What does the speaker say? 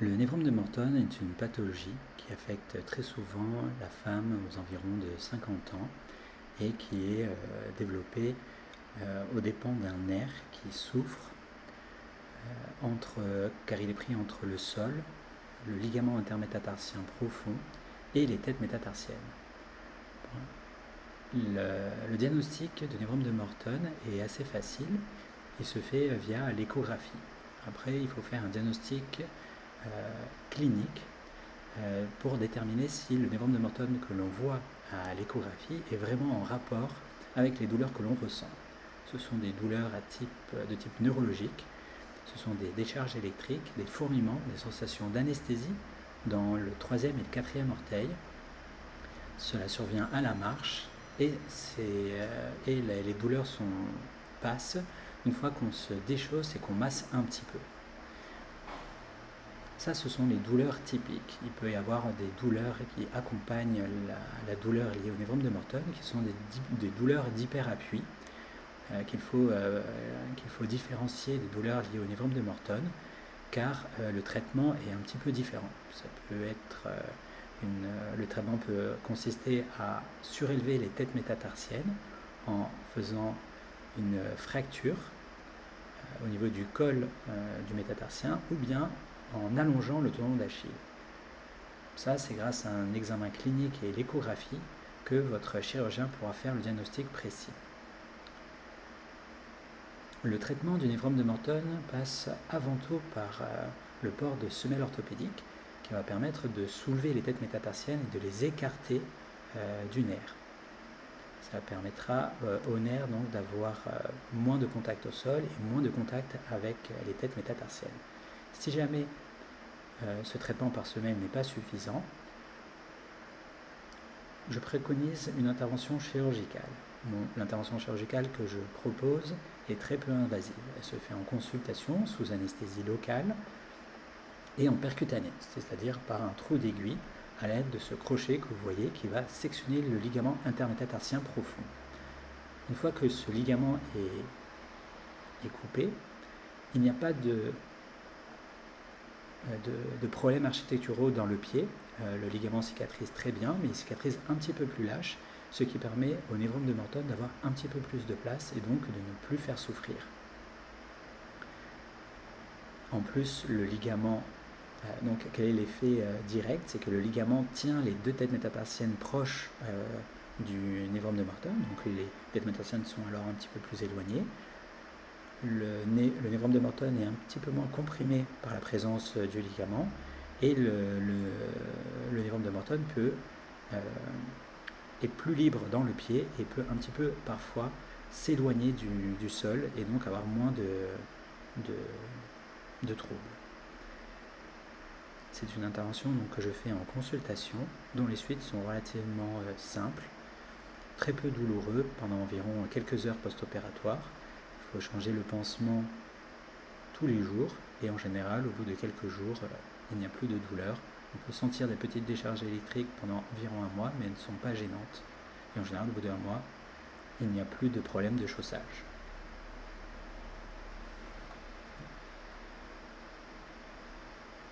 Le névrome de Morton est une pathologie qui affecte très souvent la femme aux environs de 50 ans et qui est développée aux dépens d'un nerf qui souffre car il est pris entre le sol, le ligament intermétatarsien profond et les têtes métatarsiennes. Le diagnostic de névrome de Morton est assez facile. Il se fait via l'échographie. Après, il faut faire un diagnostic clinique pour déterminer si le névrome de Morton que l'on voit à l'échographie est vraiment en rapport avec les douleurs que l'on ressent. Ce sont des douleurs de type neurologique, ce sont des décharges électriques, des fourmillements, des sensations d'anesthésie dans le troisième et le quatrième orteil. Cela survient à la marche et les douleurs passent une fois qu'on se déchausse et qu'on masse un petit peu. Ça, ce sont les douleurs typiques. Il peut y avoir des douleurs qui accompagnent la douleur liée au névrome de Morton, qui sont des douleurs d'hyperappui, qu'il faut différencier des douleurs liées au névrome de Morton, car le traitement est un petit peu différent. Ça peut être le traitement peut consister à surélever les têtes métatarsiennes en faisant une fracture au niveau du col du métatarsien ou bien en allongeant le tendon d'Achille. Ça, c'est grâce à un examen clinique et l'échographie que votre chirurgien pourra faire le diagnostic précis. Le traitement du névrome de Morton passe avant tout par le port de semelles orthopédiques qui va permettre de soulever les têtes métatarsiennes et de les écarter du nerf. Ça permettra au nerf donc d'avoir moins de contact au sol et moins de contact avec les têtes métatarsiennes. Si jamais ce traitement par semelle n'est pas suffisant, je préconise une intervention chirurgicale. L'intervention chirurgicale que je propose est très peu invasive. Elle se fait en consultation sous anesthésie locale et en percutané, c'est-à-dire par un trou d'aiguille à l'aide de ce crochet que vous voyez qui va sectionner le ligament intermétatarsien profond. Une fois que ce ligament est coupé, il n'y a pas de problèmes architecturaux dans le pied. Le ligament cicatrise très bien, mais il cicatrise un petit peu plus lâche, ce qui permet au névrome de Morton d'avoir un petit peu plus de place et donc de ne plus faire souffrir. En plus, le ligament, donc quel est l'effet direct? C'est que le ligament tient les deux têtes métatarsiennes proches du névrome de Morton, donc les têtes métatarsiennes sont alors un petit peu plus éloignées. Le névrome de Morton est un petit peu moins comprimé par la présence du ligament et le névrome de Morton est plus libre dans le pied et peut un petit peu parfois s'éloigner du sol et donc avoir moins de troubles. C'est une intervention donc, que je fais en consultation dont les suites sont relativement simples, très peu douloureux pendant environ quelques heures post-opératoires. Il faut changer le pansement tous les jours et en général au bout de quelques jours il n'y a plus de douleur. On peut sentir des petites décharges électriques pendant environ un mois mais elles ne sont pas gênantes et en général au bout d'un mois il n'y a plus de problème de chaussage.